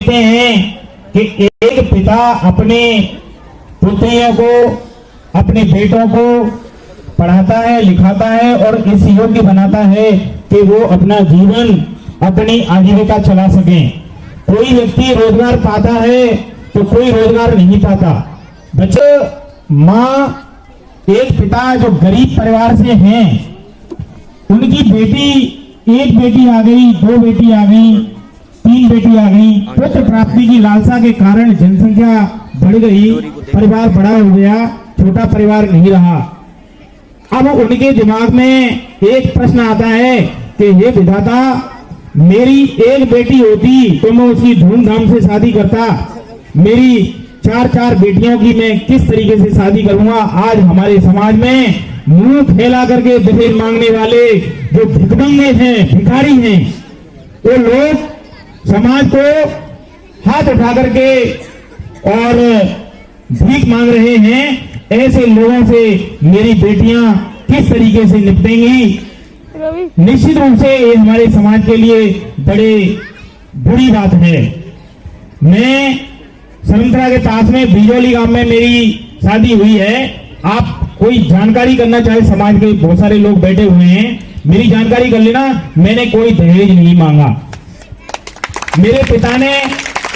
देखते हैं कि एक पिता अपने पुत्रियों को, अपने बेटों को पढ़ाता है, लिखाता है और इस योग्य बनाता है कि वो अपना जीवन, अपनी आजीविका चला सके। कोई व्यक्ति रोजगार पाता है तो कोई रोजगार नहीं पाता। बच्चे, माँ, एक पिता जो गरीब परिवार से हैं, उनकी बेटी, एक बेटी आ गई, दो बेटी आ गई, तीन बेटी आ गई, पुत्र प्राप्ति की लालसा के कारण जनसंख्या बढ़ गई, परिवार बड़ा हो गया, छोटा परिवार नहीं रहा। अब उनके दिमाग में एक प्रश्न आता है कि हे विधाता, मेरी एक बेटी होती तो मैं उसकी धूमधाम से शादी करता, मेरी चार चार बेटियों की मैं किस तरीके से शादी करूंगा। आज हमारे समाज में मुंह फैला करके दहेज मांगने वाले जो भिखमंगे हैं, भिखारी हैं, वो लोग समाज को हाथ उठा करके और भीख मांग रहे हैं। ऐसे लोगों से मेरी बेटियां किस तरीके से निपटेंगी? निश्चित रूप से ये हमारे समाज के लिए बड़े बुरी बात है। मैं सरमतरा के पास में बिजौली गांव में मेरी शादी हुई है। आप कोई जानकारी करना चाहे, समाज के बहुत सारे लोग बैठे हुए हैं, मेरी जानकारी कर लेना। मैंने कोई दहेज नहीं मांगा। मेरे पिता ने,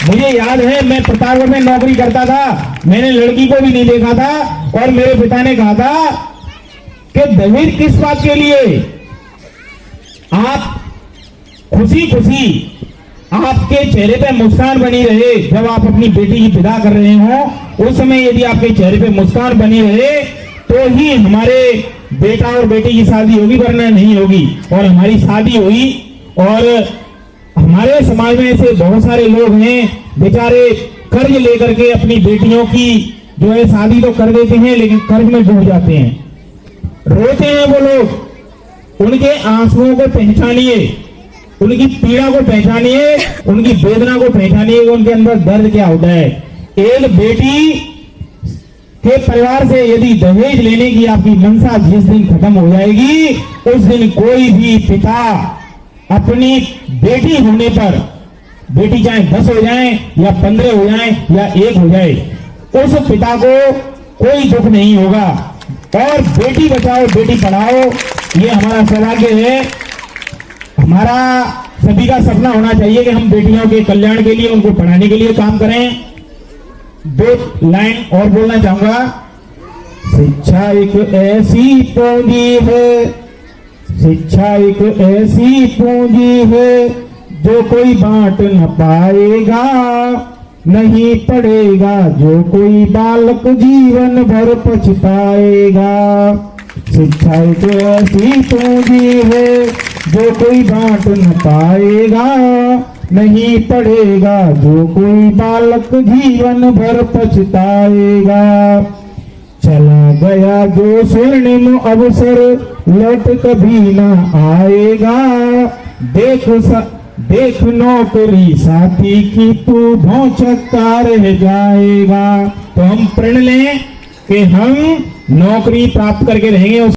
मुझे याद है मैं प्रतापगढ़ में नौकरी करता था, मैंने लड़की को भी नहीं देखा था और मेरे पिता ने कहा था कि दहेज किस बात के लिए? आप खुशी खुशी, आपके चेहरे पे मुस्कान बनी रहे जब आप अपनी बेटी की विदा कर रहे हो, उस समय यदि आपके चेहरे पे मुस्कान बनी रहे तो ही हमारे बेटा और बेटी की शादी होगी, वरना नहीं होगी। और हमारी शादी हुई और हमारे समाज में ऐसे बहुत सारे लोग हैं, बेचारे कर्ज लेकर के अपनी बेटियों की जो है शादी तो कर देते हैं, लेकिन कर्ज में डूब जाते हैं, रोते हैं वो लोग। उनके आंसुओं को पहचानिए, उनकी पीड़ा को पहचानिए, उनकी वेदना को पहचानिए, उनके अंदर दर्द क्या होता है। एक बेटी के परिवार से यदि दहेज लेने की आपकी मंशा जिस दिन खत्म हो जाएगी, उस दिन कोई भी पिता अपनी बेटी होने पर, बेटी चाहे 10 हो जाए या 15 हो जाए या 1 हो जाए, उस पिता को कोई दुख नहीं होगा। और बेटी बचाओ बेटी पढ़ाओ, ये हमारा सौभाग्य है। हमारा सभी का सपना होना चाहिए कि हम बेटियों के कल्याण के लिए, उनको पढ़ाने के लिए काम करें। 2 लाइन और बोलना चाहूंगा। शिक्षा एक ऐसी पूंजी है, शिक्षा एक ऐसी पूंजी है जो कोई बांट न पाएगा, नहीं पढ़ेगा जो कोई बालक जीवन भर पछताएगा। शिक्षा एक ऐसी पूंजी है जो कोई बांट न पाएगा, नहीं पढ़ेगा जो कोई बालक जीवन भर पछताएगा। चला गया जो स्वर्णिम अवसर लौट कभी ना आएगा, देख नौकरी साथी की तू भौचक्का रह जाएगा। तो हम प्रण लें कि हम नौकरी प्राप्त करके रहेंगे।